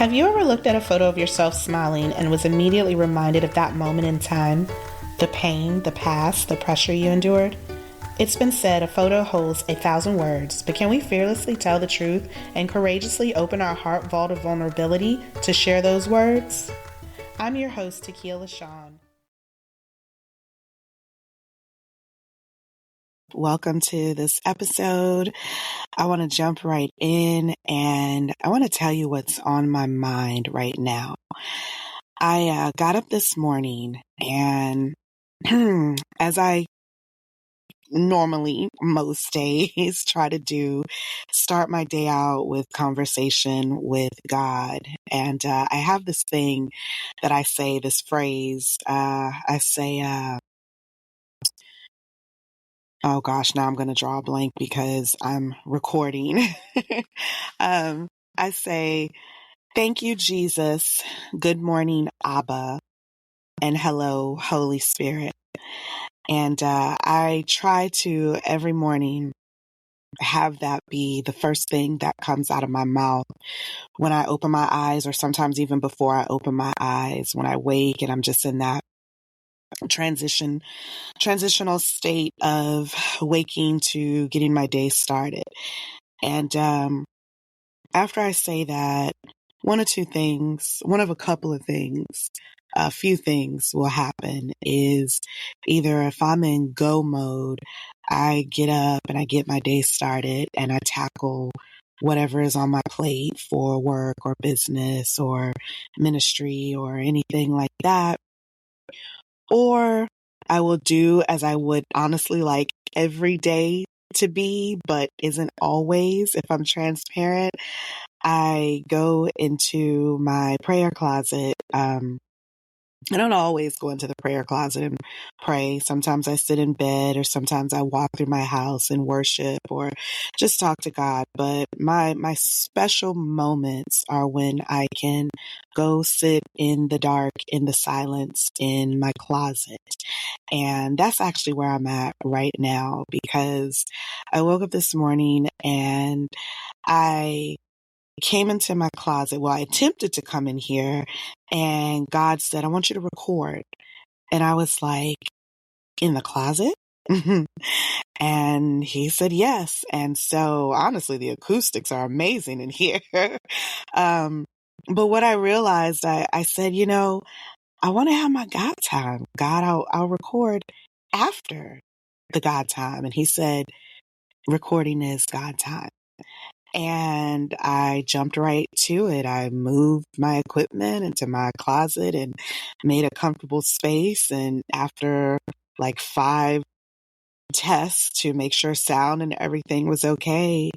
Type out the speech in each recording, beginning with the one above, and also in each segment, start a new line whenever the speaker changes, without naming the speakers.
Have you ever looked at a photo of yourself smiling and was immediately reminded of that moment in time? The pain, the past, the pressure you endured? It's been said a photo holds 1,000 words, but can we fearlessly tell the truth and courageously open our heart vault of vulnerability to share those words? I'm your host, Takiya. Welcome to this episode. I want to jump right in and I want to tell you what's on my mind right now. I got up this morning and as I normally most days try to do, start my day out with conversation with God. And I have this thing that I say, this phrase, I say, oh gosh, now I'm going to draw a blank because I'm recording. I say, thank you, Jesus. Good morning, Abba. And hello, Holy Spirit. And I try to every morning have that be the first thing that comes out of my mouth when I open my eyes, or sometimes even before I open my eyes, when I wake and I'm just in that transitional state of waking to getting my day started. And after I say that, one of a couple of things, a few things will happen is either if I'm in go mode, I get up and I get my day started and I tackle whatever is on my plate for work or business or ministry or anything like that. Or I will do as I would honestly like every day to be, but isn't always, if I'm transparent. I go into my prayer closet. I don't always go into the prayer closet and pray. Sometimes I sit in bed, or sometimes I walk through my house and worship or just talk to God. But my special moments are when I can go sit in the dark, in the silence, in my closet. And that's actually where I'm at right now, because I woke up this morning and I came into my closet. Well, I attempted to come in here and God said, I want you to record. And I was like, in the closet? And he said, yes. And so honestly, the acoustics are amazing in here. But what I realized, I said, I want to have my God time. God, I'll record after the God time. And he said, recording is God time. And I jumped right to it. I moved my equipment into my closet and made a comfortable space. And after like 5 tests to make sure sound and everything was okay,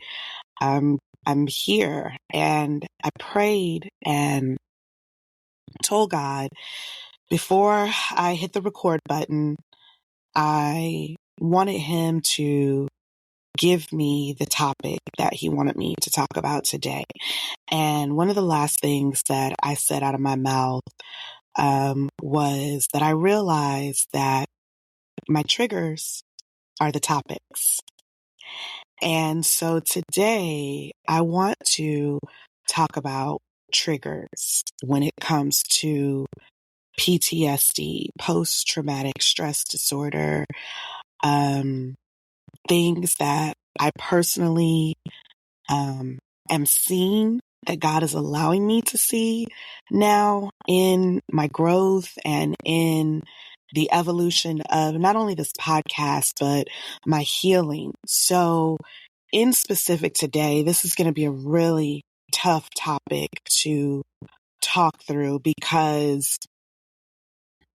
I'm here. And I prayed and told God before I hit the record button, I wanted him to give me the topic that he wanted me to talk about today. And one of the last things that I said out of my mouth was that I realized that my triggers are the topics. And so today I want to talk about triggers when it comes to PTSD, post-traumatic stress disorder, things that I personally am seeing, that God is allowing me to see now in my growth and in the evolution of not only this podcast, but my healing. So in specific today, this is going to be a really tough topic to talk through because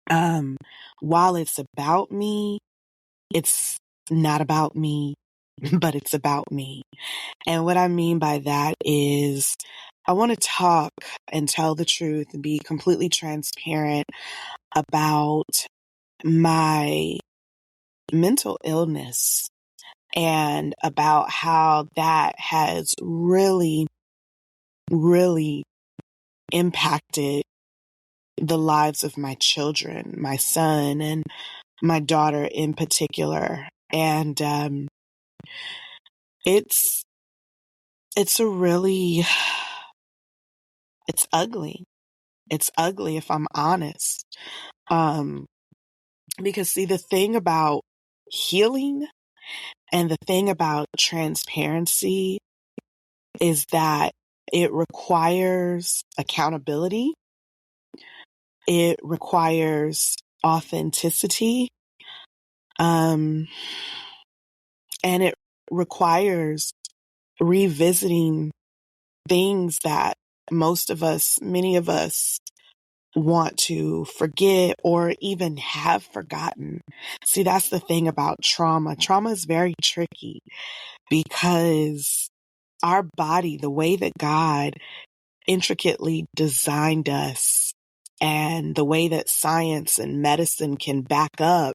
while it's about me, it's not about me, but it's about me. And what I mean by that is I want to talk and tell the truth and be completely transparent about my mental illness and about how that has really, really impacted the lives of my children, my son and my daughter in particular. And it's a really It's ugly. It's ugly if I'm honest. Um, because see, the thing about healing and the thing about transparency is that it requires accountability. It requires authenticity. Um, and it requires revisiting things that many of us want to forget or even have forgotten. See, that's the thing about trauma. Trauma is very tricky because our body, the way that God intricately designed us and the way that science and medicine can back up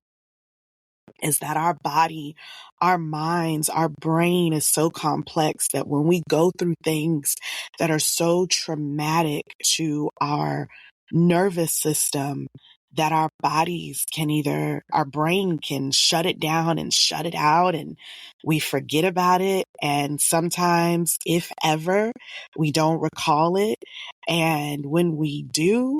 is that our body, our minds, our brain is so complex that when we go through things that are so traumatic to our nervous system, that our brain can shut it down and shut it out, and we forget about it. And sometimes, if ever, we don't recall it. And when we do,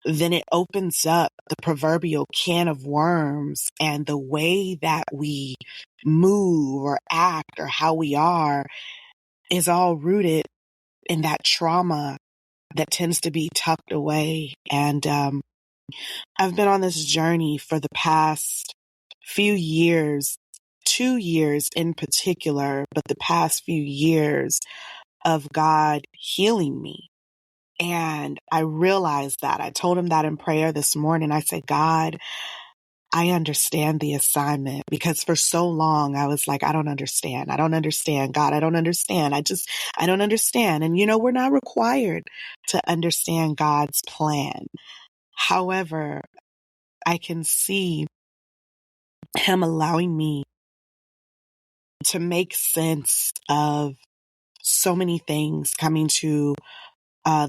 then it opens up the proverbial can of worms, and the way that we move or act or how we are is all rooted in that trauma that tends to be tucked away. And I've been on this journey for the past few years, 2 years in particular, but the past few years of God healing me. And I realized that. I told him that in prayer this morning. I said, God, I understand the assignment, because for so long I was like, I don't understand. I don't understand. God, I don't understand. I don't understand. And we're not required to understand God's plan. However, I can see him allowing me to make sense of so many things coming to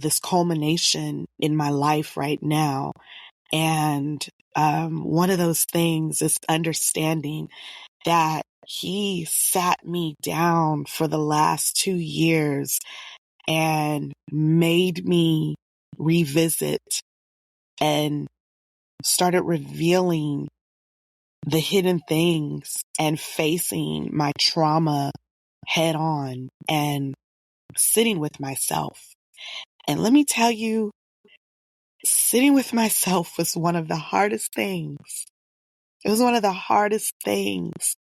this culmination in my life right now. And one of those things is understanding that he sat me down for the last 2 years and made me revisit and started revealing the hidden things and facing my trauma head on and sitting with myself. And let me tell you, sitting with myself was one of the hardest things. It was one of the hardest things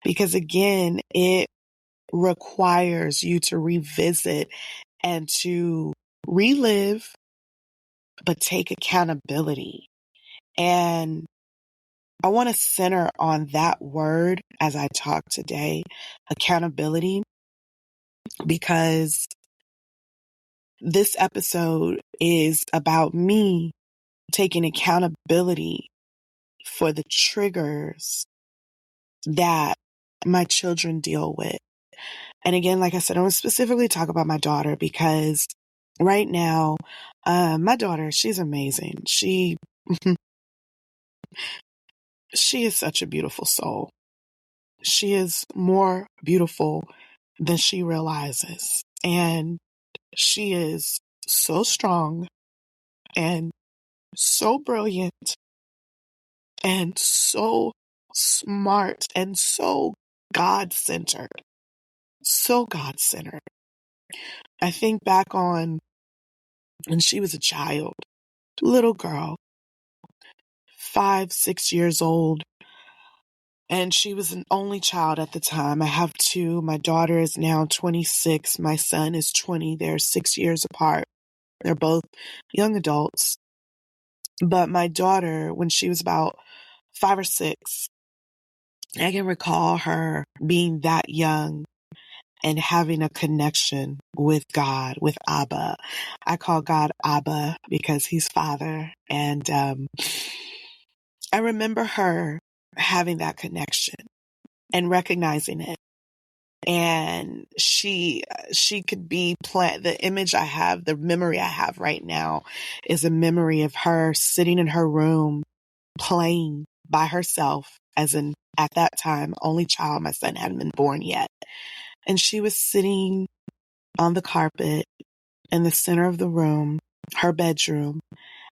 because, again, it requires you to revisit and to relive, but take accountability. And I want to center on that word as I talk today, accountability, because this episode is about me taking accountability for the triggers that my children deal with. And again, like I said, I want to specifically talk about my daughter because right now, my daughter, she's amazing. She is such a beautiful soul. She is more beautiful than she realizes. And she is so strong and so brilliant and so smart and so God-centered. So God-centered. I think back on when she was a child, little girl, 5, 6 years old, and she was an only child at the time. I have two. My daughter is now 26. My son is 20. They're 6 years apart. They're both young adults. But my daughter, when she was about 5 or 6, I can recall her being that young and having a connection with God, with Abba. I call God Abba because he's Father. And I remember her having that connection and recognizing it. And she could be the image I have, the memory I have right now is a memory of her sitting in her room playing by herself, as in at that time, only child. My son hadn't been born yet. And she was sitting on the carpet in the center of the room, her bedroom,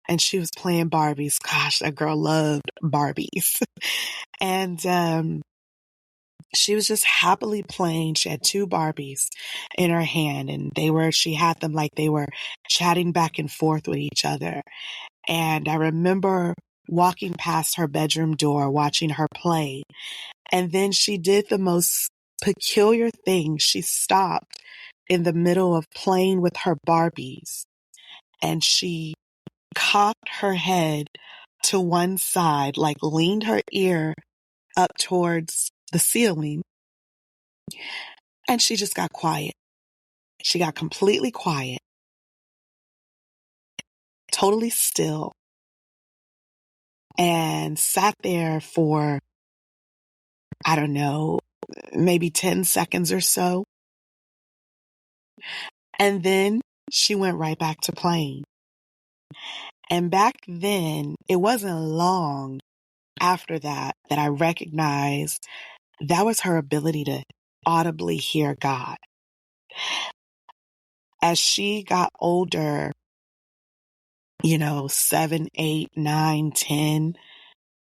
and she was playing Barbies. Gosh, that girl loved Barbies. And she was just happily playing. She had two Barbies in her hand, and she had them like they were chatting back and forth with each other. And I remember walking past her bedroom door, watching her play. And then she did the most peculiar thing. She stopped in the middle of playing with her Barbies, and she cocked her head to one side, like leaned her ear up towards the ceiling, and she just got quiet. She got completely quiet, totally still, and sat there for, I don't know, maybe 10 seconds or so. And then she went right back to playing. And back then, it wasn't long after that I recognized that was her ability to audibly hear God. As she got older, 7, 8, 9, 10,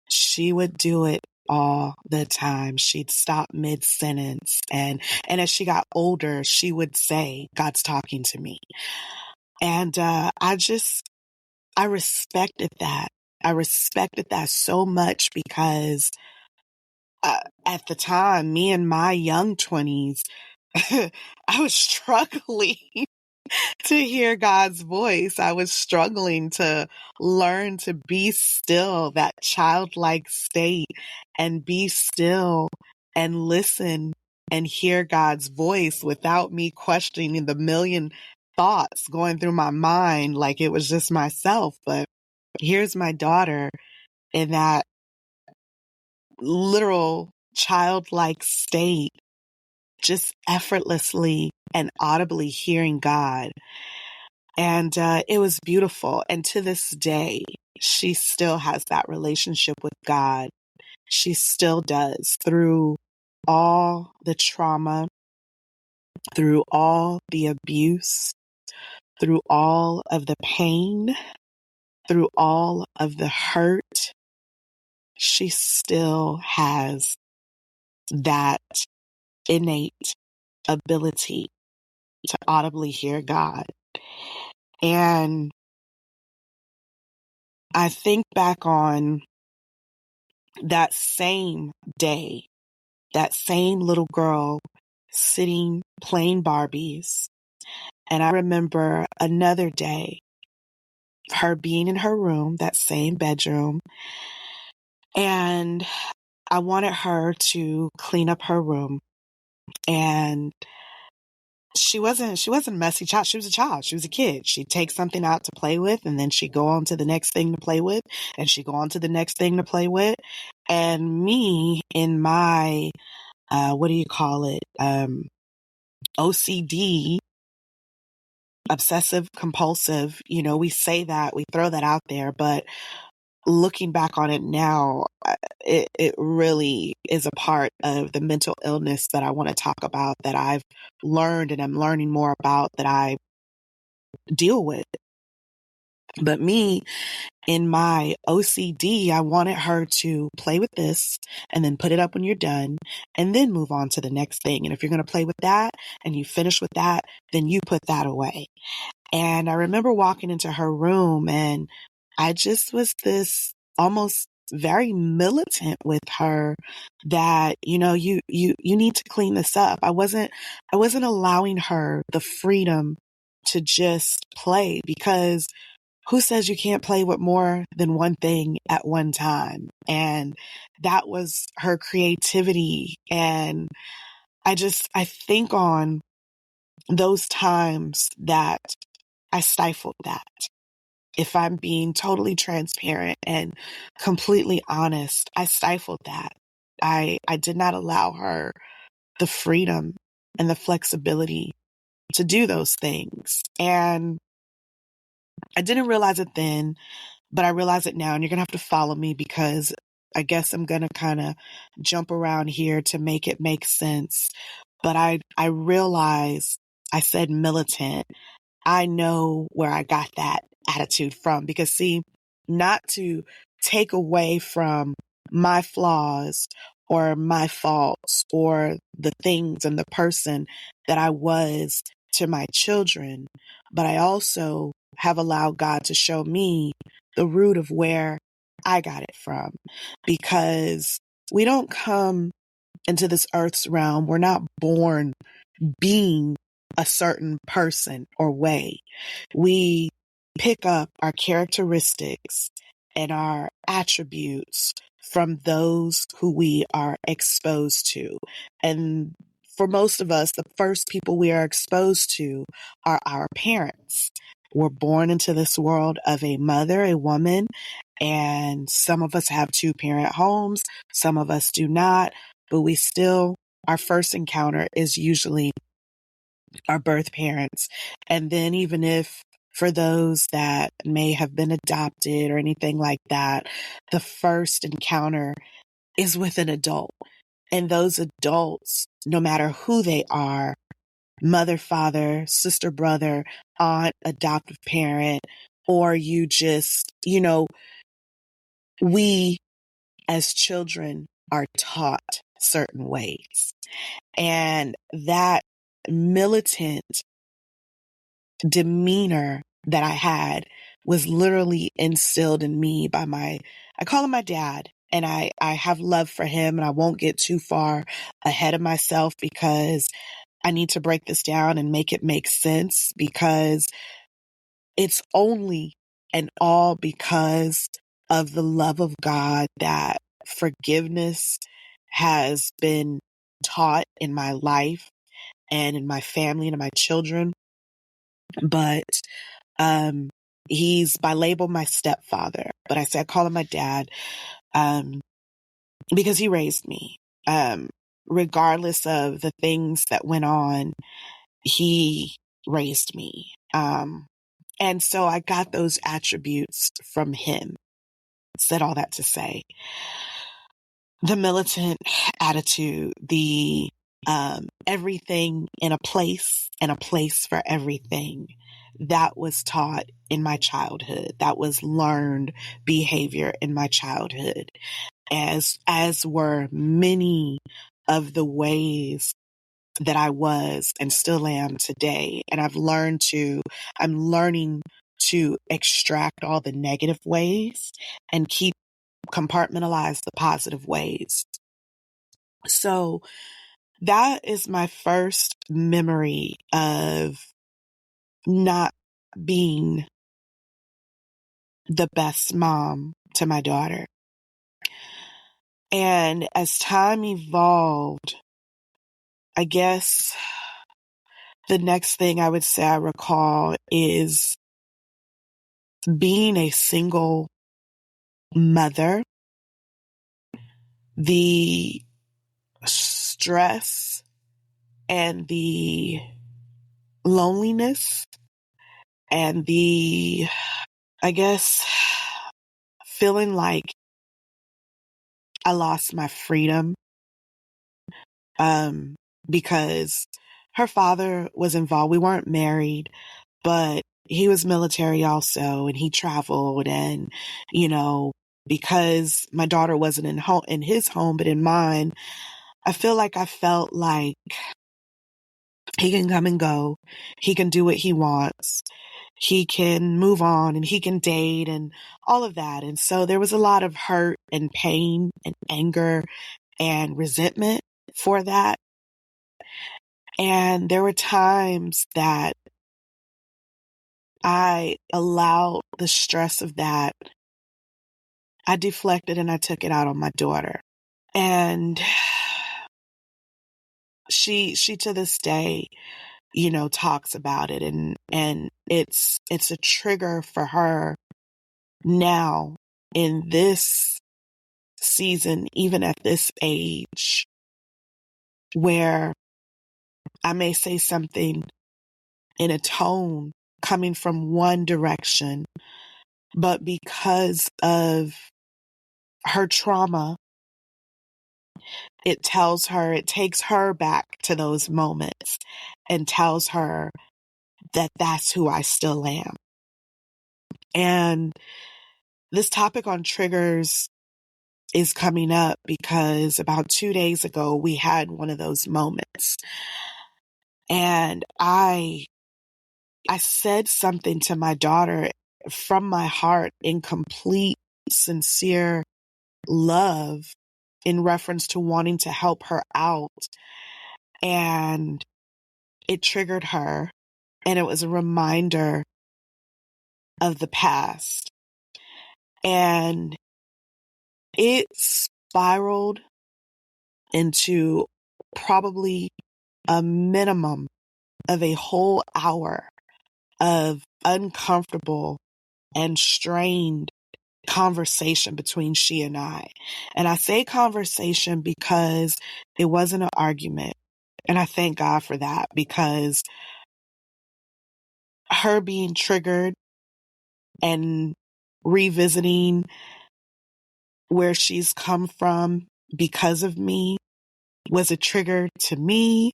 she would do it all the time. She'd stop mid-sentence. And as she got older, she would say, God's talking to me. And I respected that. I respected that so much because at the time, me in my young 20s, I was struggling to hear God's voice. I was struggling to learn to be still, that childlike state, and be still and listen and hear God's voice without me questioning the million thoughts going through my mind like it was just myself. But here's my daughter in that literal childlike state, just effortlessly and audibly hearing God. And it was beautiful. And to this day, she still has that relationship with God. She still does, through all the trauma, through all the abuse, through all of the pain, through all of the hurt. She still has that innate ability to audibly hear God. And I think back on that same day, that same little girl sitting playing Barbies. And I remember another day, her being in her room, that same bedroom, and I wanted her to clean up her room. And she wasn't a messy child. She was a child. She was a kid. She'd take something out to play with, and then she'd go on to the next thing to play with, and she'd go on to the next thing to play with. And me in my, what do you call it? OCD, obsessive compulsive, we say that, we throw that out there, but looking back on it now, it really is a part of the mental illness that I want to talk about, that I've learned and I'm learning more about, that I deal with. But me, in my OCD, I wanted her to play with this and then put it up when you're done and then move on to the next thing. And if you're going to play with that and you finish with that, then you put that away. And I remember walking into her room, and I just was this almost very militant with her that, you need to clean this up. I wasn't allowing her the freedom to just play, because who says you can't play with more than one thing at one time? And that was her creativity. And I think on those times that I stifled that. If I'm being totally transparent and completely honest, I stifled that. I did not allow her the freedom and the flexibility to do those things. And I didn't realize it then, but I realize it now, and you're going to have to follow me, because I guess I'm going to kind of jump around here to make it make sense. But I realize I said militant. I know where I got that attitude from. Because see, not to take away from my flaws or my faults or the things and the person that I was to my children, but I also have allowed God to show me the root of where I got it from. Because we don't come into this earth's realm, we're not born being a certain person or way. We pick up our characteristics and our attributes from those who we are exposed to. And for most of us, the first people we are exposed to are our parents. We're born into this world of a mother, a woman, and some of us have two-parent homes, some of us do not, but we still, our first encounter is usually our birth parents. And then even if for those that may have been adopted or anything like that, the first encounter is with an adult. And those adults, no matter who they are, mother, father, sister, brother, aunt, adoptive parent, or you just, we as children are taught certain ways. And that militant demeanor that I had was literally instilled in me by I call him my dad. And I have love for him, and I won't get too far ahead of myself because I need to break this down and make it make sense, because it's only and all because of the love of God that forgiveness has been taught in my life and in my family and in my children. But he's by label my stepfather, but I call him my dad, because he raised me. Regardless of the things that went on, he raised me. And so I got those attributes from him. Said all that to say the militant attitude, the everything in a place and a place for everything, that was taught in my childhood. That was learned behavior in my childhood, as were many of the ways that I was and still am today. And I'm learning to extract all the negative ways and compartmentalize the positive ways. So that is my first memory of not being the best mom to my daughter. And as time evolved, I guess the next thing I would say I recall is being a single mother, the stress and the loneliness and I guess, feeling like I lost my freedom, because her father was involved. We weren't married, but he was military also, and he traveled, and, because my daughter wasn't in his home, but in mine, I felt like he can come and go. He can do what he wants. He can move on and he can date and all of that. And so there was a lot of hurt and pain and anger and resentment for that. And there were times that I allowed the stress of that. I deflected and I took it out on my daughter. And she to this day, talks about it, and it's a trigger for her now in this season, even at this age, where I may say something in a tone coming from one direction, but because of her trauma, it takes her back to those moments and tells her that that's who I still am. And this topic on triggers is coming up because about 2 days ago, we had one of those moments. And I said something to my daughter from my heart in complete, sincere love in reference to wanting to help her out. And it triggered her. And it was a reminder of the past. And it spiraled into probably a minimum of a whole hour of uncomfortable and strained conversation between she and I. And I say conversation because it wasn't an argument. And I thank God for that, because her being triggered and revisiting where she's come from because of me was a trigger to me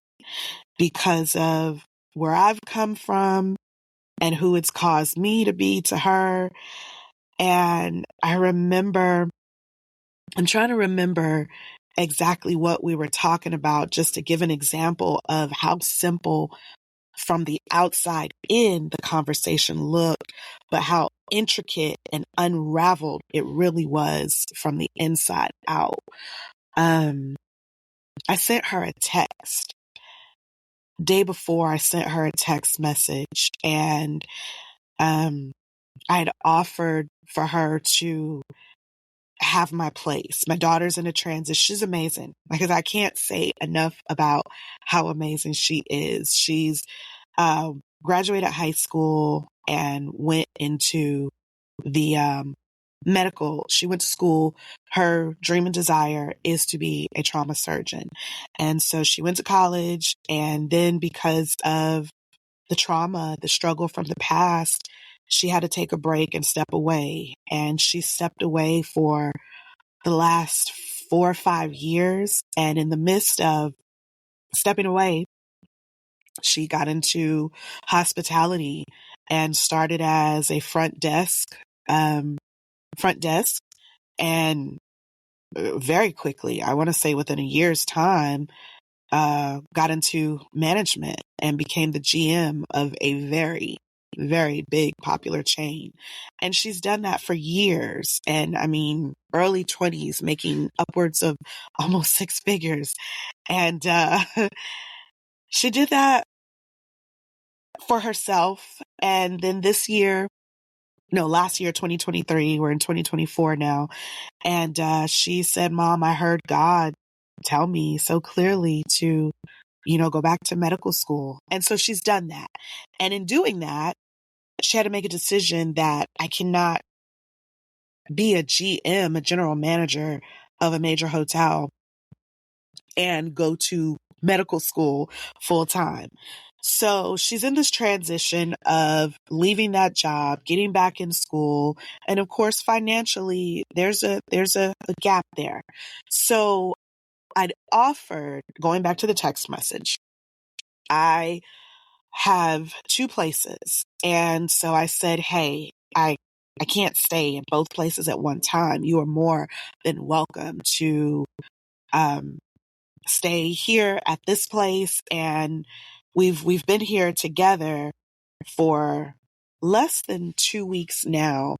because of where I've come from and who it's caused me to be to her. And I'm trying to remember exactly what we were talking about, just to give an example of how simple from the outside in the conversation looked, but how intricate and unraveled it really was from the inside out. I sent her a text. Day before, I sent her a text message, and I had offered for her to have my place. My daughter's in a transition. She's amazing, because I can't say enough about how amazing she is. She's graduated high school and went into the medical. She went to school. Her dream and desire is to be a trauma surgeon. And so she went to college, and then because of the trauma, the struggle from the past, she had to take a break and step away. And she stepped away for the last 4 or 5 years. And in the midst of stepping away, she got into hospitality and started as a front desk, and very quickly, I want to say within a year's time, got into management and became the GM of a very, very big popular chain. And she's done that for years. And I mean, early 20s, making upwards of almost 6 figures. And she did that for herself. And then last year, 2023, we're in 2024 now. And she said, "Mom, I heard God tell me so clearly to, go back to medical school." And so she's done that. And in doing that, she had to make a decision that I cannot be a GM, a general manager of a major hotel, and go to medical school full time. So she's in this transition of leaving that job, getting back in school, and of course, financially, there's a gap there. So I'd offered, going back to the text message, I have 2 places, and so I said, "Hey, I can't stay in both places at one time. You are more than welcome to um, stay here at this place." And we've been here together for less than 2 weeks now,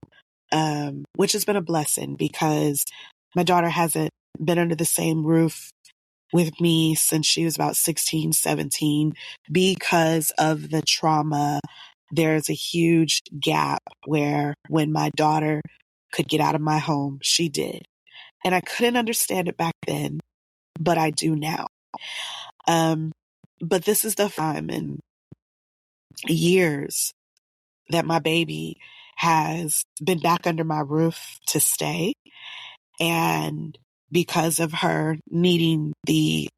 which has been a blessing, because my daughter hasn't been under the same roof with me since she was about 16, 17, because of the trauma. There's a huge gap where when my daughter could get out of my home, she did. And I couldn't understand it back then, but I do now. But this is the time in years that my baby has been back under my roof to stay. And because of her needing the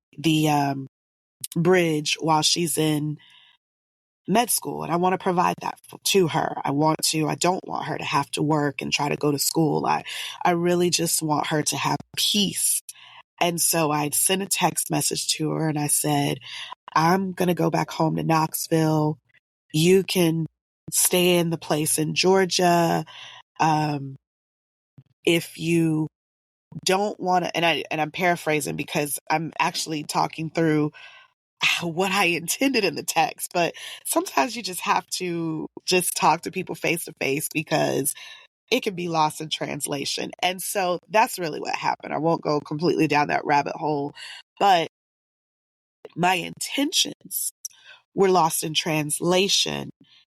bridge while she's in med school, and I want to provide that to her. I don't want her to have to work and try to go to school. I really just want her to have peace. And so I sent a text message to her, and I said, "I'm going to go back home to Knoxville. You can stay in the place in Georgia. Um, if you don't want to, and I'm paraphrasing because I'm actually talking through what I intended in the text, but sometimes you just have to just talk to people face to face because it can be lost in translation. And so that's really what happened. I won't go completely down that rabbit hole, but my intentions were lost in translation.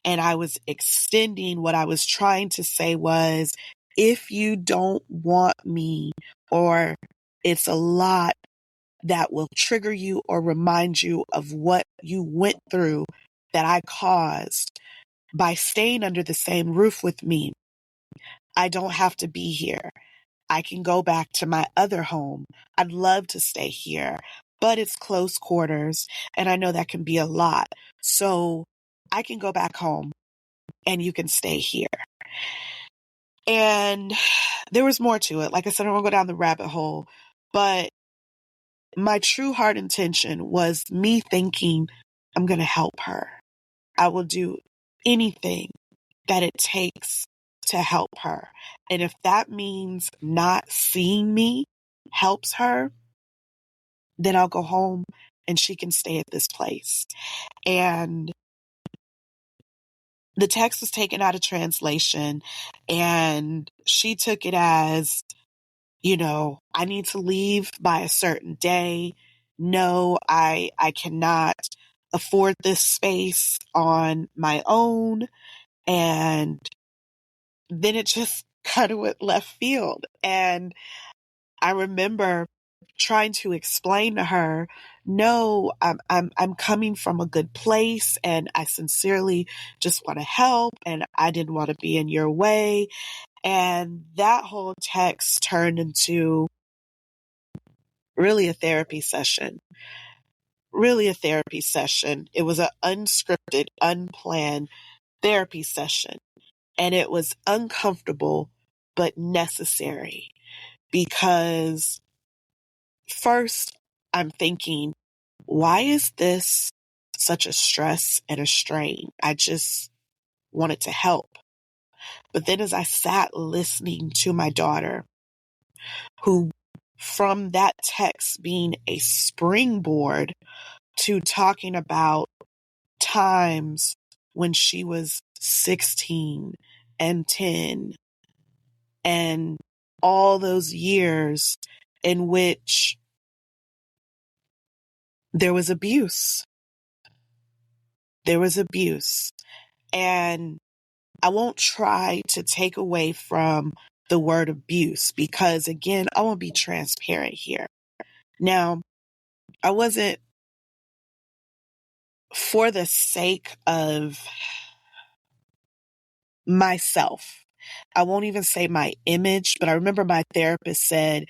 And I was extending what I was trying to say was, if you don't want me, or it's a lot that will trigger you or remind you of what you went through that I caused by staying under the same roof with me, I don't have to be here. I can go back to my other home. I'd love to stay here, but it's close quarters and I know that can be a lot. So I can go back home and you can stay here. And there was more to it. Like I said, I don't want to go down the rabbit hole, but my true heart intention was me thinking, I'm going to help her. I will do anything that it takes to help her. And if that means not seeing me helps her, then I'll go home and she can stay at this place. And the text was taken out of translation and she took it as, I need to leave by a certain day. No, I cannot afford this space on my own. And then it just kind of went left field. And I remember trying to explain to her, no, I'm coming from a good place and I sincerely just want to help and I didn't want to be in your way. And that whole text turned into really a therapy session. Really a therapy session. It was an unscripted, unplanned therapy session. And it was uncomfortable, but necessary because first I'm thinking, why is this such a stress and a strain? I just wanted to help. But then as I sat listening to my daughter, who from that text being a springboard to talking about times when she was 16 and 10 and all those years in which there was abuse. There was abuse. And I won't try to take away from the word abuse because, again, I want to be transparent here. Now, I wasn't, for the sake of myself, I won't even say my image, but I remember my therapist said,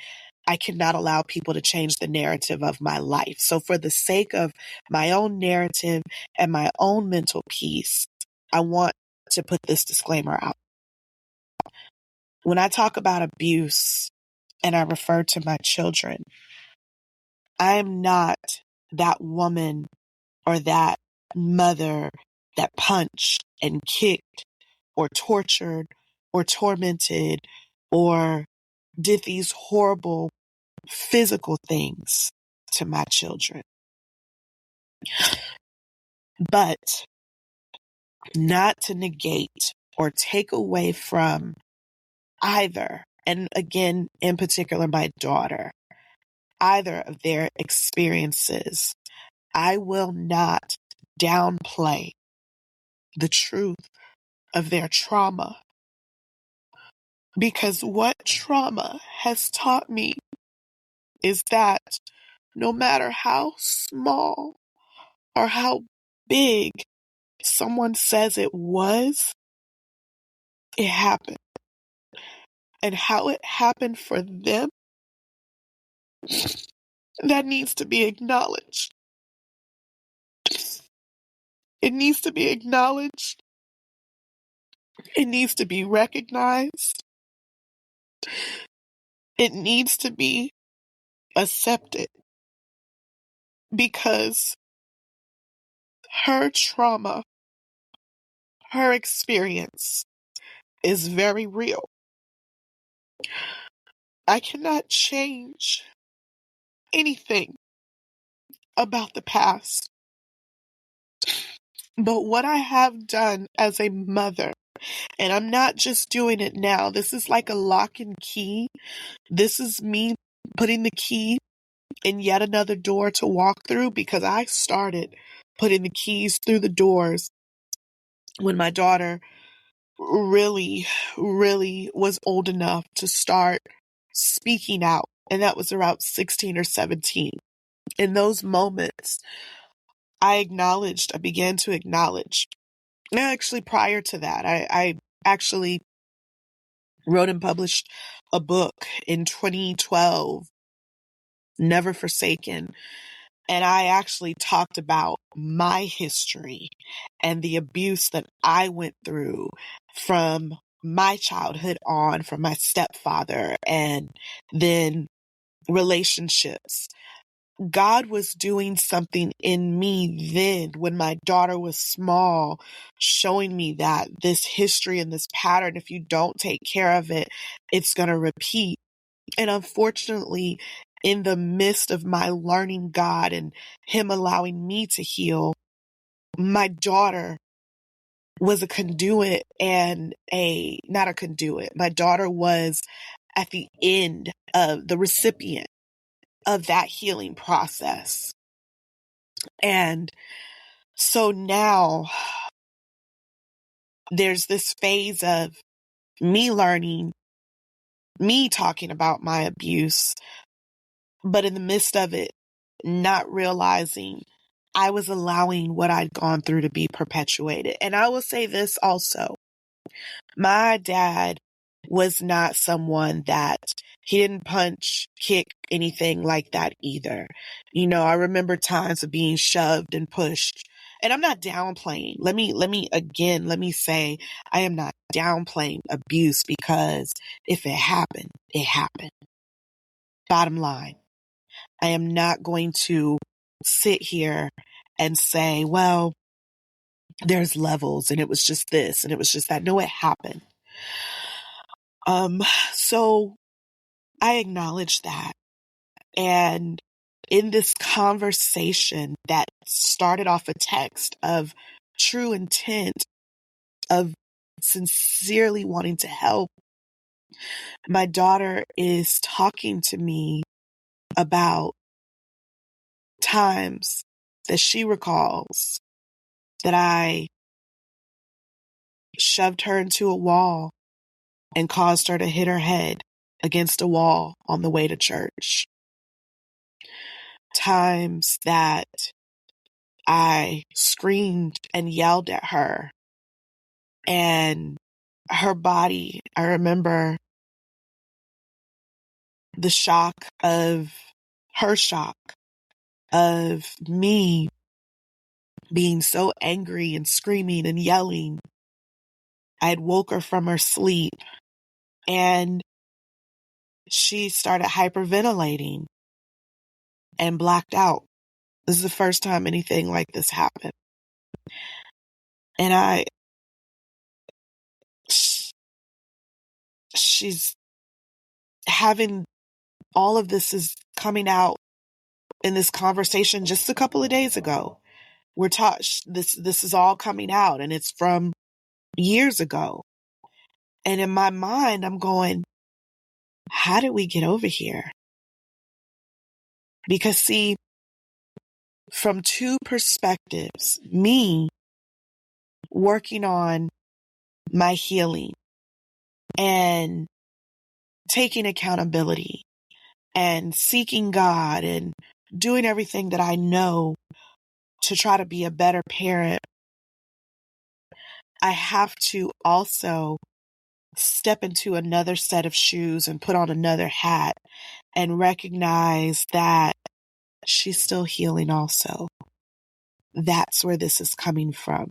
I cannot allow people to change the narrative of my life. So for the sake of my own narrative and my own mental peace, I want to put this disclaimer out. When I talk about abuse and I refer to my children, I am not that woman or that mother that punched and kicked or tortured or tormented or did these horrible physical things to my children. But not to negate or take away from either, and again, in particular, my daughter, either of their experiences. I will not downplay the truth of their trauma because what trauma has taught me is that no matter how small or how big someone says it was, it happened. And how it happened for them, that needs to be acknowledged. It needs to be acknowledged. It needs to be recognized. It needs to be accepted because her trauma her experience is very real. I cannot change anything about the past. But what I have done as a mother, and I'm not just doing it now, this is like a lock and key. This is me putting the key in yet another door to walk through, because I started putting the keys through the doors when my daughter really, really was old enough to start speaking out. And that was around 16 or 17. In those moments, I began to acknowledge. Actually, prior to that, I actually wrote and published a book in 2012, Never Forsaken. And I actually talked about my history and the abuse that I went through from my childhood on, from my stepfather, and then relationships. God was doing something in me then when my daughter was small, showing me that this history and this pattern, if you don't take care of it, it's going to repeat. And unfortunately, in the midst of my learning God and Him allowing me to heal, my daughter was a conduit and not a conduit. My daughter was at the end of the recipient of that healing process. And so now there's this phase of me learning, me talking about my abuse, but in the midst of it, not realizing I was allowing what I'd gone through to be perpetuated. And I will say this also. My dad was not someone that he didn't punch, kick, anything like that either. You know, I remember times of being shoved and pushed. And I'm not downplaying. Let me say, I am not downplaying abuse, because if it happened, it happened. Bottom line. I am not going to sit here and say, well, there's levels and it was just this and it was just that. No, it happened. So I acknowledge that. And in this conversation that started off a text of true intent, of sincerely wanting to help, my daughter is talking to me about times that she recalls that I shoved her into a wall and caused her to hit her head against a wall on the way to church. Times that I screamed and yelled at her, and her body, I remember the shock of her shock of me being so angry and screaming and yelling. I had woke her from her sleep, and she started hyperventilating and blacked out. This is the first time anything like this happened. And she's having all of this is coming out in this conversation just a couple of days ago. We're taught this is all coming out, and it's from years ago. And in my mind, I'm going, how did we get over here? Because see, from two perspectives, me working on my healing and taking accountability and seeking God and doing everything that I know to try to be a better parent, I have to also step into another set of shoes and put on another hat and recognize that she's still healing also. That's where this is coming from.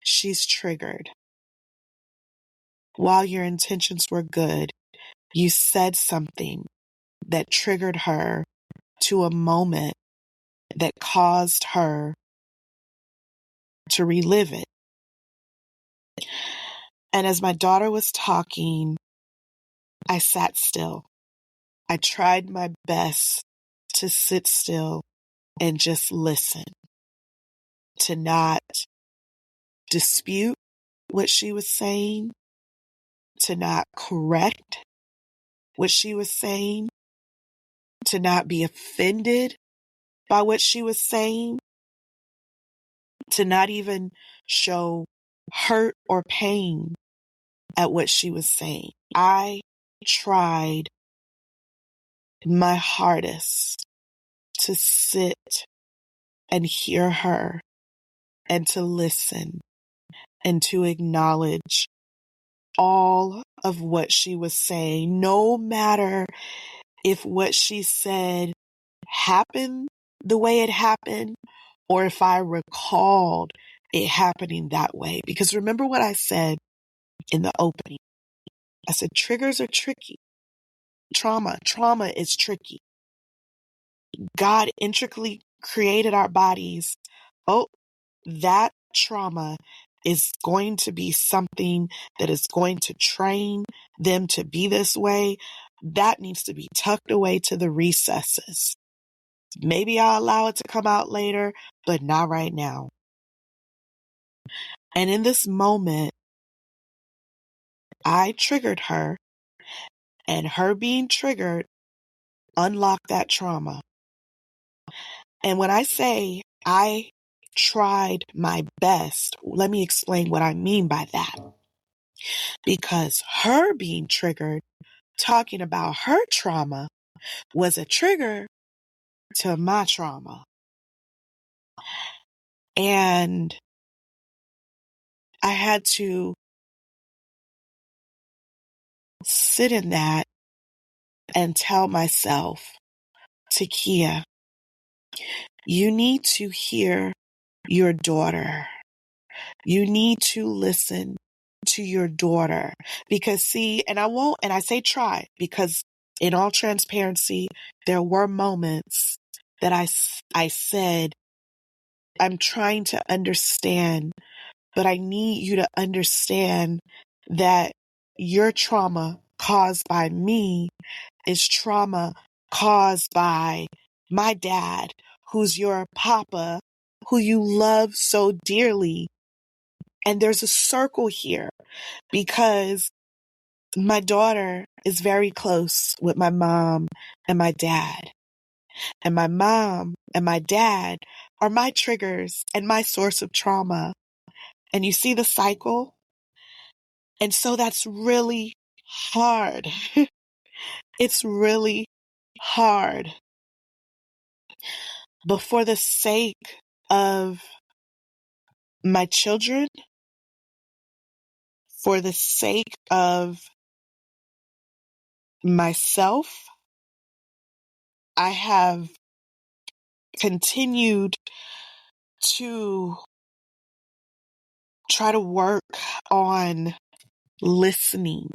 She's triggered. While your intentions were good, you said something that triggered her to a moment that caused her to relive it. And as my daughter was talking, I sat still. I tried my best to sit still and just listen, to not dispute what she was saying, to not correct what she was saying, to not be offended by what she was saying, to not even show hurt or pain at what she was saying. I tried my hardest to sit and hear her and to listen and to acknowledge all of what she was saying, no matter if what she said happened the way it happened or if I recalled it happening that way. Because remember what I said in the opening. I said, triggers are tricky. Trauma is tricky. God intricately created our bodies. Oh, that trauma is going to be something that is going to train them to be this way. That needs to be tucked away to the recesses. Maybe I'll allow it to come out later, but not right now. And in this moment, I triggered her, and her being triggered unlocked that trauma. And when I say I tried my best, let me explain what I mean by that. Because her being triggered, talking about her trauma, was a trigger to my trauma. And I had to sit in that and tell myself, Takiya, you need to hear your daughter. You need to listen to your daughter. Because see, and I say try, because in all transparency, there were moments that I said, I'm trying to understand, but I need you to understand that your trauma caused by me is trauma caused by my dad, who's your papa, who you love so dearly. And there's a circle here because my daughter is very close with my mom and my dad. And my mom and my dad are my triggers and my source of trauma. And you see the cycle? And so that's really hard. It's really hard. But for the sake of my children, for the sake of myself, I have continued to try to work on listening,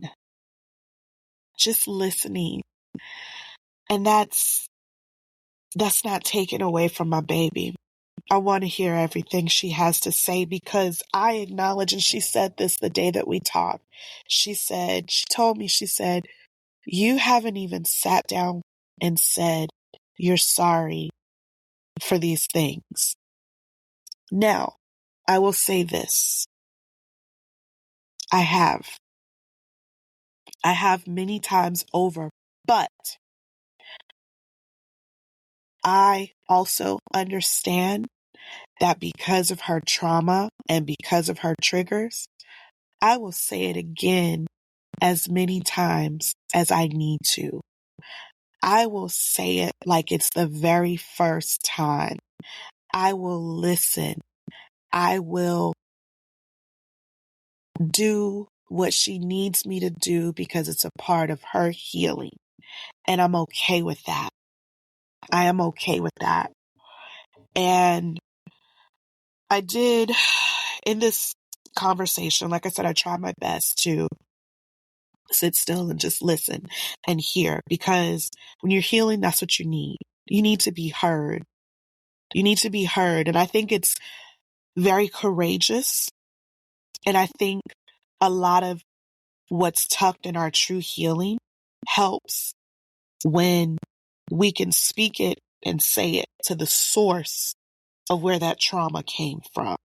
just listening. And that's not taken away from my baby. I want to hear everything she has to say because I acknowledge, and she said this the day that we talked. She told me, you haven't even sat down and said you're sorry for these things. Now, I will say this. I have many times over, but I also understand that because of her trauma and because of her triggers, I will say it again as many times as I need to. I will say it like it's the very first time. I will listen. I will do what she needs me to do because it's a part of her healing. And I'm okay with that. I am okay with that. And I did, in this conversation, like I said, I tried my best to sit still and just listen and hear, because when you're healing, that's what you need. You need to be heard. You need to be heard. And I think it's very courageous And I think a lot of what's tucked in our true healing helps when we can speak it and say it to the source of where that trauma came from.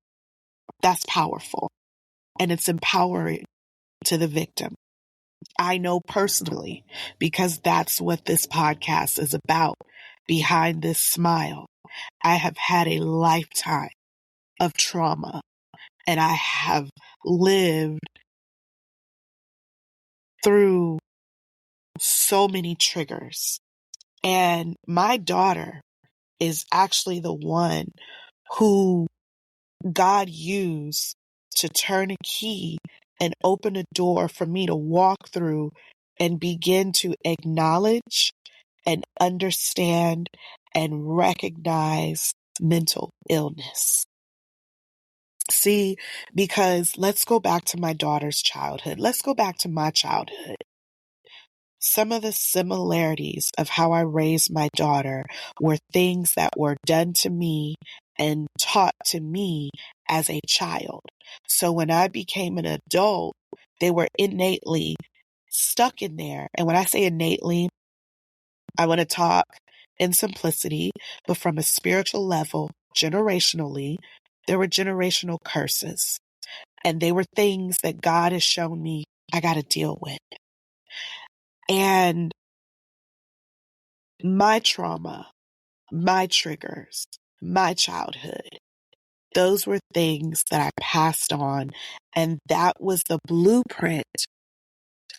That's powerful. And it's empowering to the victim. I know personally, because that's what this podcast is about. Behind this smile, I have had a lifetime of trauma, and I have lived through so many triggers. And my daughter is actually the one who God used to turn a key and open a door for me to walk through and begin to acknowledge and understand and recognize mental illness. See, because let's go back to my daughter's childhood. Let's go back to my childhood. Some of the similarities of how I raised my daughter were things that were done to me and taught to me as a child. So when I became an adult, they were innately stuck in there. And when I say innately, I want to talk in simplicity, but from a spiritual level, generationally, there were generational curses. And they were things that God has shown me I got to deal with. And my trauma, my triggers, my childhood, those were things that I passed on. And that was the blueprint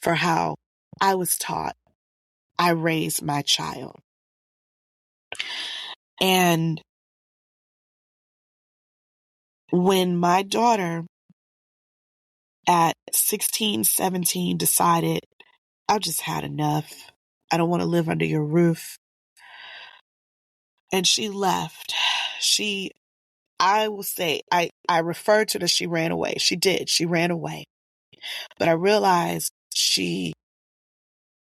for how I was taught I raised my child. And when my daughter at 16, 17 decided, I've just had enough. I don't want to live under your roof. And she left. I will say, I referred to her, she ran away. She did. She ran away. But I realized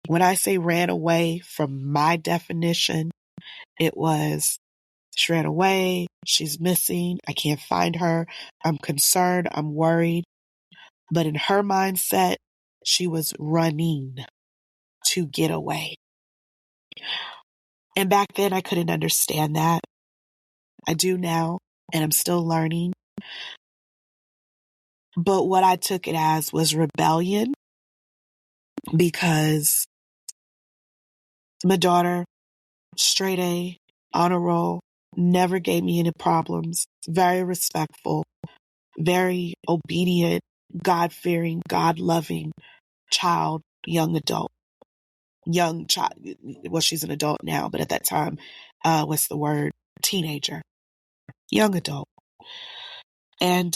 when I say ran away from my definition, it was she ran away. She's missing. I can't find her. I'm concerned. I'm worried. But in her mindset, she was running to get away. And back then I couldn't understand that. I do now, and I'm still learning. But what I took it as was rebellion, because my daughter, straight A, honor roll, never gave me any problems, very respectful, very obedient, God-fearing, God-loving child, young adult. Young child, well, she's an adult now, but at that time, what's the word? Teenager, young adult. And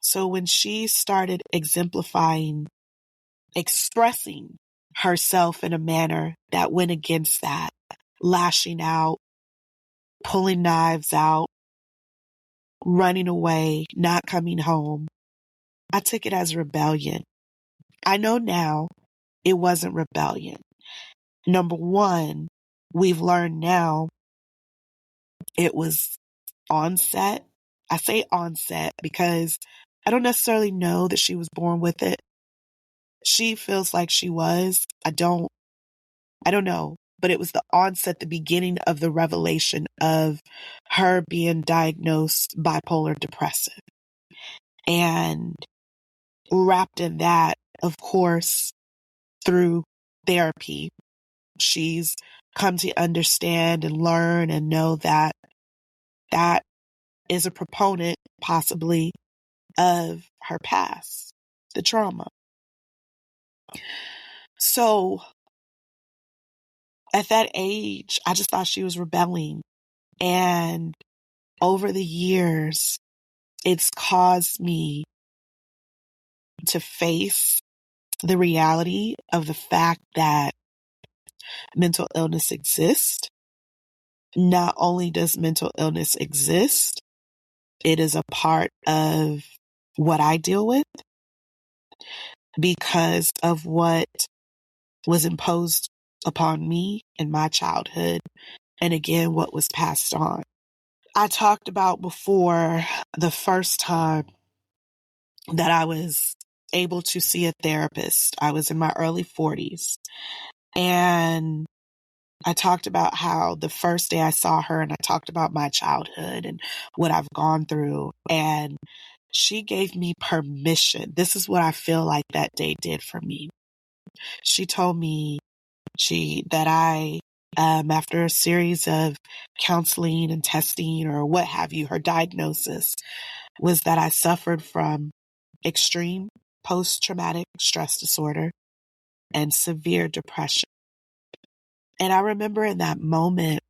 so when she started exemplifying, expressing herself in a manner that went against that, lashing out, pulling knives out, running away, not coming home, I took it as rebellion. I know now it wasn't rebellion. Number one, we've learned now it was onset. I say onset because I don't necessarily know that she was born with it. She feels like she was. I don't know. But it was the onset, the beginning of the revelation of her being diagnosed bipolar depressive. And wrapped in that, of course, through therapy, she's come to understand and learn and know that that is a proponent, possibly, of her past, the trauma. So at that age, I just thought she was rebelling. And over the years, it's caused me to face the reality of the fact that mental illness exists. Not only does mental illness exist, it is a part of what I deal with because of what was imposed upon me in my childhood. And again, what was passed on. I talked about before the first time that I was able to see a therapist. I was in my early 40s. And I talked about how the first day I saw her, and I talked about my childhood and what I've gone through. And she gave me permission. This is what I feel like that day did for me. She told me that I, after a series of counseling and testing or what have you, her diagnosis was that I suffered from extreme post-traumatic stress disorder and severe depression. And I remember in that moment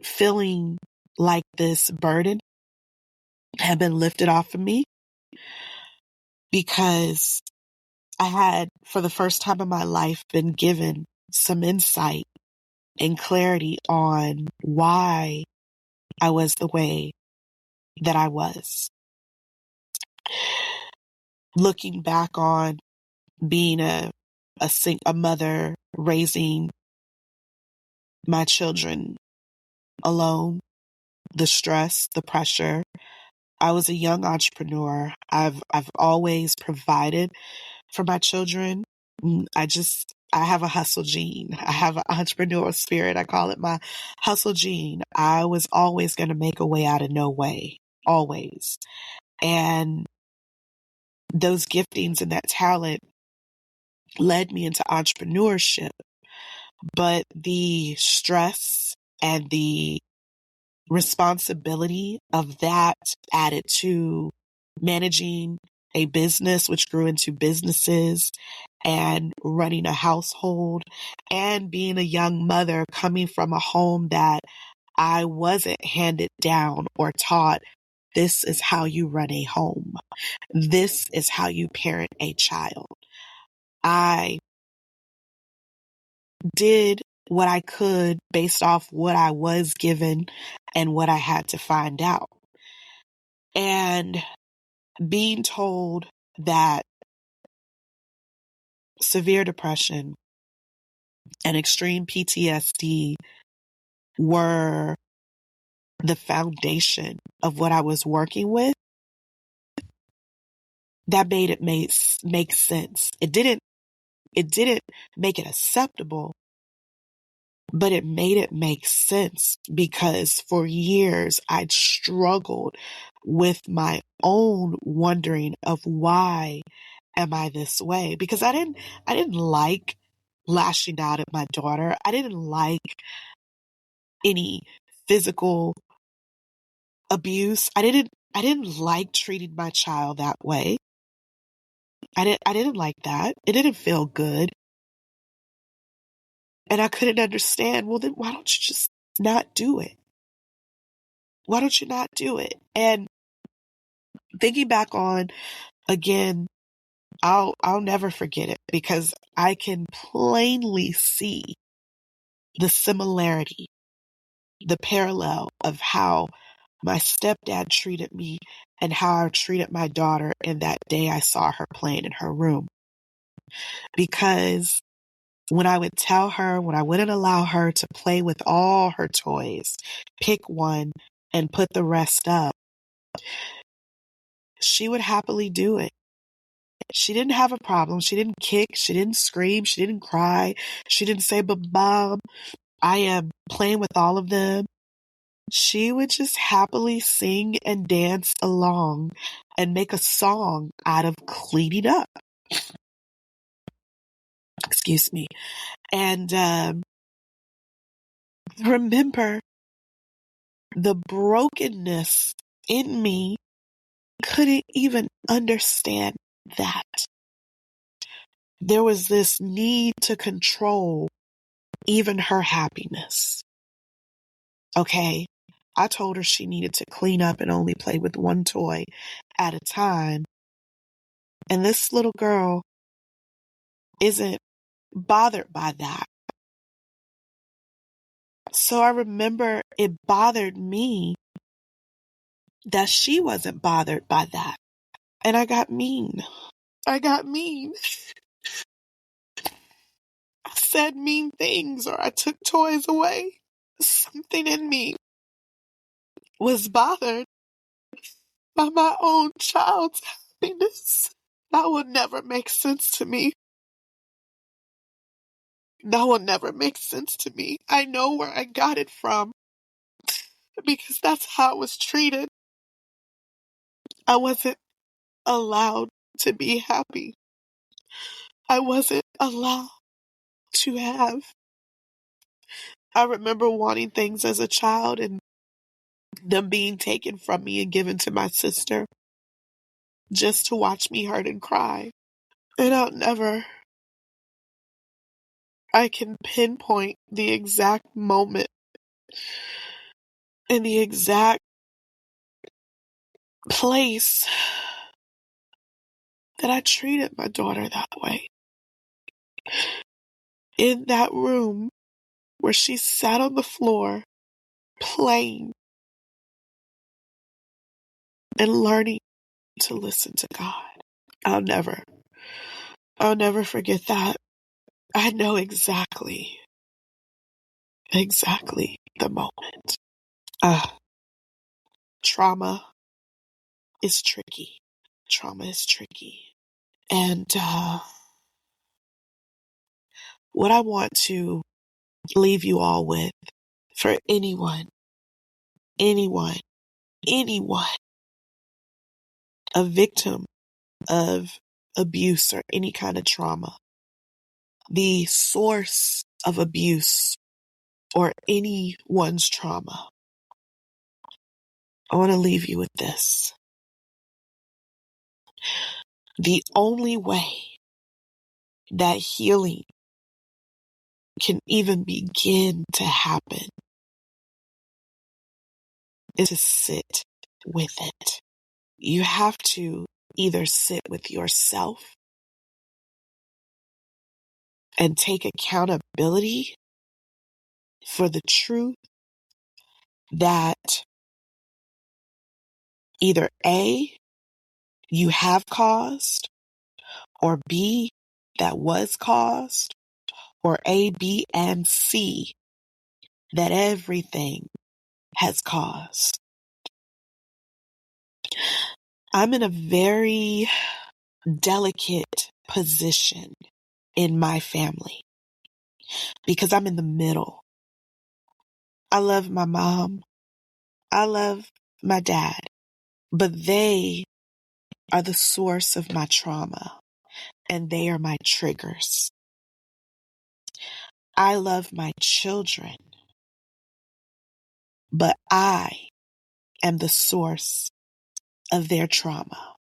feeling like this burden had been lifted off of me, because I had, for the first time in my life, been given some insight and clarity on why I was the way that I was. Looking back on being a mother, raising my children alone, the stress, the pressure. I was a young entrepreneur. I've always provided for my children. I have a hustle gene. I have an entrepreneurial spirit. I call it my hustle gene. I was always going to make a way out of no way. Always. And those giftings and that talent led me into entrepreneurship. But the stress and the responsibility of that added to managing a business, which grew into businesses, and running a household, and being a young mother coming from a home that I wasn't handed down or taught, this is how you run a home. This is how you parent a child. I did what I could based off what I was given and what I had to find out. And being told that severe depression and extreme PTSD were the foundation of what I was working with, that made it make sense. It didn't make it acceptable, but it made it make sense, because for years I'd struggled with my own wondering of why am I this way? Because I didn't like lashing out at my daughter. I didn't like any physical abuse. I didn't like treating my child that way. I didn't like that. It didn't feel good. And I couldn't understand, well then why don't you just not do it? Why don't you not do it? And thinking back on, again, I'll never forget it, because I can plainly see the similarity, the parallel of how my stepdad treated me and how I treated my daughter in that day I saw her playing in her room. Because when I would tell her, when I wouldn't allow her to play with all her toys, pick one and put the rest up, she would happily do it. She didn't have a problem. She didn't kick. She didn't scream. She didn't cry. She didn't say, but Mom, I am playing with all of them. She would just happily sing and dance along and make a song out of cleaning up. Excuse me. And remember, the brokenness in me couldn't even understand that. There was this need to control even her happiness. Okay. I told her she needed to clean up and only play with one toy at a time. And this little girl isn't bothered by that. So I remember it bothered me that she wasn't bothered by that. And I got mean. I got mean. I said mean things, or I took toys away. Something in me was bothered by my own child's happiness. That will never make sense to me. That will never make sense to me. I know where I got it from because that's how I was treated. I wasn't allowed to be happy. I wasn't allowed to have. I remember wanting things as a child and them being taken from me and given to my sister just to watch me hurt and cry. And I can pinpoint the exact moment and the exact place that I treated my daughter that way. In that room where she sat on the floor playing and learning to listen to God. I'll never forget that. I know exactly the moment. Trauma is tricky. Trauma is tricky. And what I want to leave you all with, for anyone, a victim of abuse or any kind of trauma, the source of abuse or anyone's trauma, I want to leave you with this. The only way that healing can even begin to happen is to sit with it. You have to either sit with yourself and take accountability for the truth that either A, you have caused, or B, that was caused, or A, B, and C, that everything has caused. I'm in a very delicate position in my family because I'm in the middle. I love my mom. I love my dad, but they are the source of my trauma and they are my triggers. I love my children, but I am the source of their trauma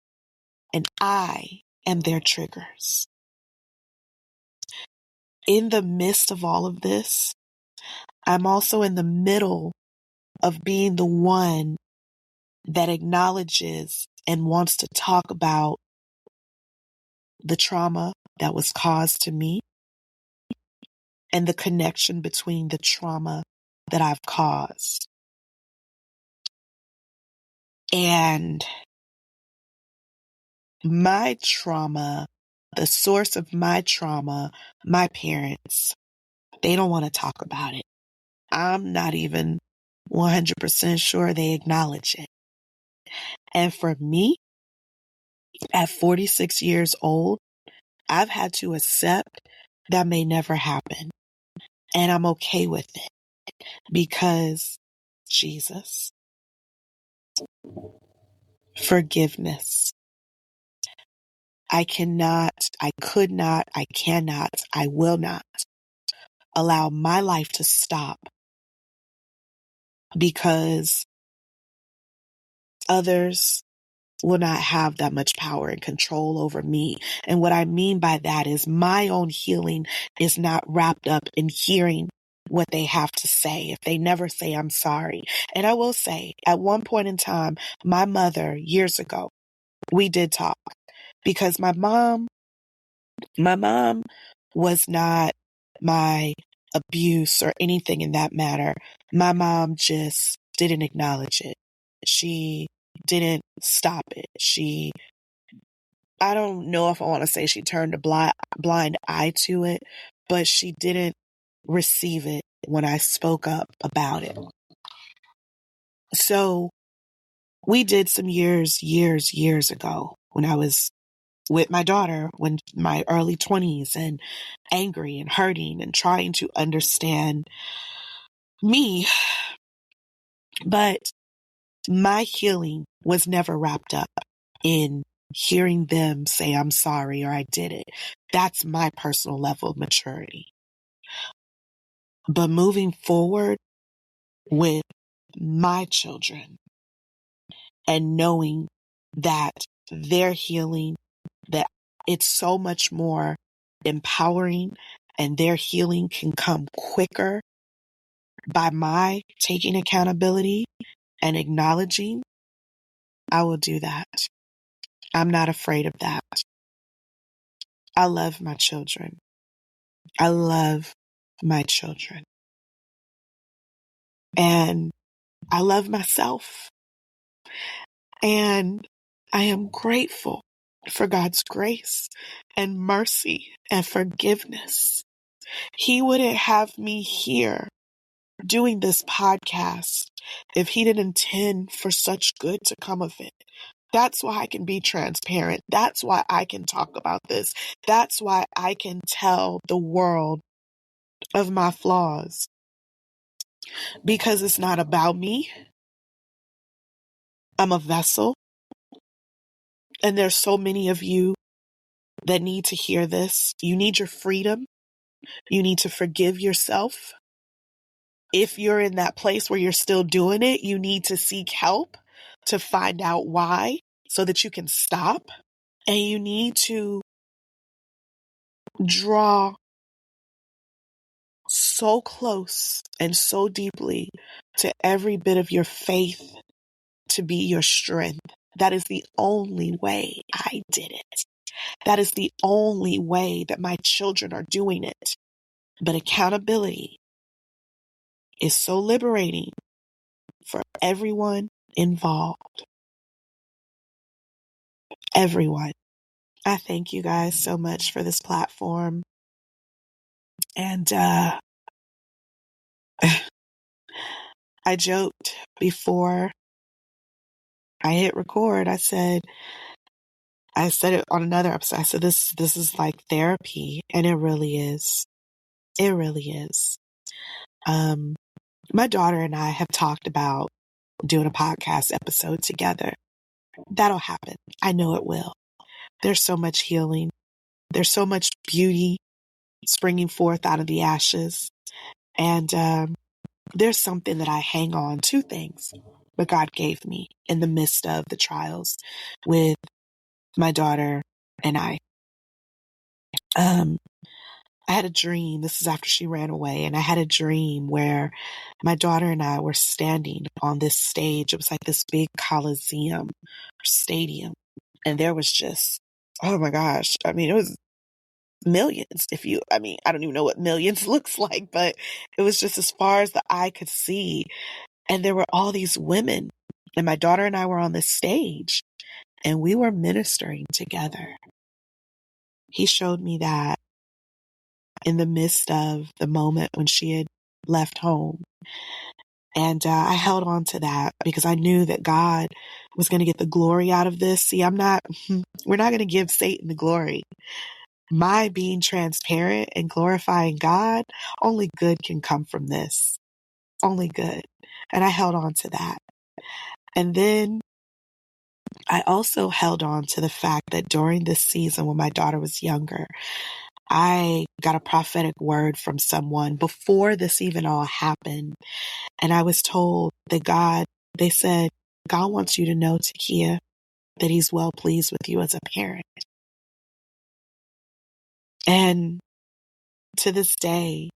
and I am their triggers. In the midst of all of this, I'm also in the middle of being the one that acknowledges and wants to talk about the trauma that was caused to me and the connection between the trauma that I've caused. And my trauma, the source of my trauma, my parents, they don't want to talk about it. I'm not even 100% sure they acknowledge it. And for me, at 46 years old, I've had to accept that may never happen. And I'm okay with it because Jesus, forgiveness. I cannot, I could not, I cannot, I will not allow my life to stop because others will not have that much power and control over me. And what I mean by that is my own healing is not wrapped up in hearing what they have to say. If they never say, I'm sorry. And I will say, at one point in time, my mother, years ago, we did talk because my mom was not my abuse or anything in that matter. My mom just didn't acknowledge it. She didn't stop it. I don't know if I want to say she turned a blind eye to it, but she didn't receive it when I spoke up about it. So we did some years ago when I was with my daughter, when my early 20s, and angry and hurting and trying to understand me. But my healing was never wrapped up in hearing them say, I'm sorry, or I did it. That's my personal level of maturity. But moving forward with my children and knowing that their healing, that it's so much more empowering and their healing can come quicker by my taking accountability and acknowledging, I will do that. I'm not afraid of that. I love my children. I love my children. And I love myself. And I am grateful for God's grace and mercy and forgiveness. He wouldn't have me here doing this podcast if He didn't intend for such good to come of it. That's why I can be transparent. That's why I can talk about this. That's why I can tell the world of my flaws, because it's not about me. I'm a vessel, and there's so many of you that need to hear this. You need your freedom. You need to forgive yourself. If you're in that place where you're still doing it, you need to seek help to find out why so that you can stop. And you need to draw so close and so deeply to every bit of your faith to be your strength. That is the only way I did it. That is the only way that my children are doing it. But accountability is so liberating for everyone involved. Everyone. I thank you guys so much for this platform. And I joked before I hit record. I said it on another episode. I said this is like therapy, and it really is. It really is. My daughter and I have talked about doing a podcast episode together. That'll happen. I know it will. There's so much healing. There's so much beauty springing forth out of the ashes. And there's something that I hang on, two things that God gave me in the midst of the trials with my daughter and I. I had a dream. This is after she ran away. And I had a dream where my daughter and I were standing on this stage. It was like this big coliseum stadium. And there was just, oh my gosh. I mean, it was millions. I don't even know what millions looks like, but it was just as far as the eye could see. And there were all these women. And my daughter and I were on this stage and we were ministering together. He showed me that in the midst of the moment when she had left home. And I held on to that because I knew that God was going to get the glory out of this. See, we're not going to give Satan the glory. My being transparent and glorifying God, only good can come from this. Only good. And I held on to that. And then I also held on to the fact that during this season when my daughter was younger, I got a prophetic word from someone before this even all happened. And I was told that they said, God wants you to know, Takiya, that He's well pleased with you as a parent. And to this day,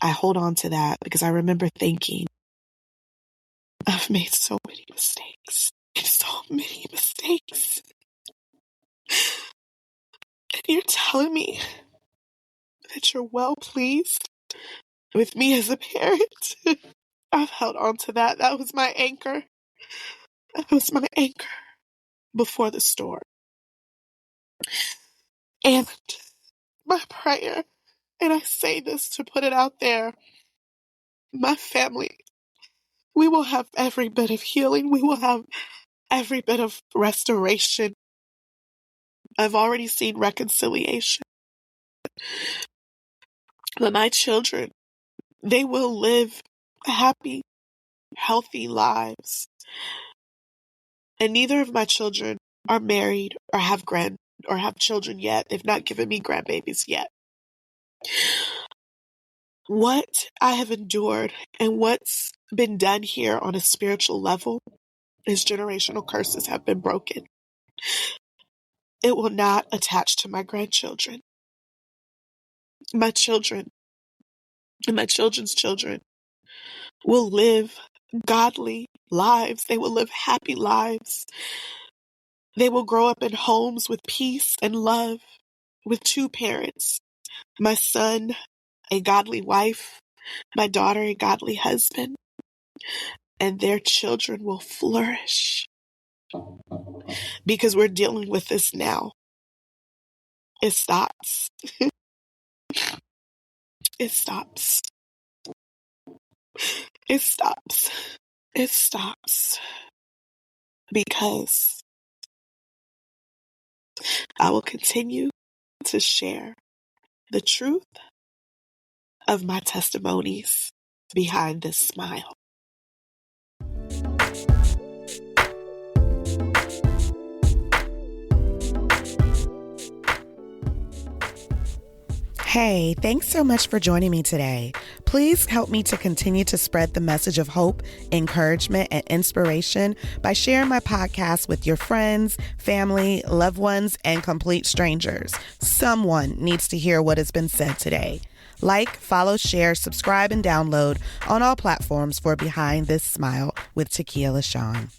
I hold on to that because I remember thinking, I've made so many mistakes. So many mistakes. And you're telling me that you're well pleased with me as a parent. I've held on to that. That was my anchor. That was my anchor before the storm. And my prayer, and I say this to put it out there, my family We will have every bit of healing. We will have every bit of restoration. I've already seen reconciliation. But my children, they will live happy, healthy lives. And neither of my children are married or have children yet. They've not given me grandbabies yet. What I have endured and what's been done here on a spiritual level is generational curses have been broken. It will not attach to my grandchildren. My children and my children's children will live godly lives. They will live happy lives. They will grow up in homes with peace and love, with two parents. My son, a godly wife, my daughter, a godly husband, and their children will flourish because we're dealing with this now. It stops. It stops. It stops. It stops because I will continue to share the truth of my testimonies behind this smile. Hey, thanks so much for joining me today. Please help me to continue to spread the message of hope, encouragement, and inspiration by sharing my podcast with your friends, family, loved ones, and complete strangers. Someone needs to hear what has been said today. Like, follow, share, subscribe, and download on all platforms for Behind This Smile with Takiya LaShawn.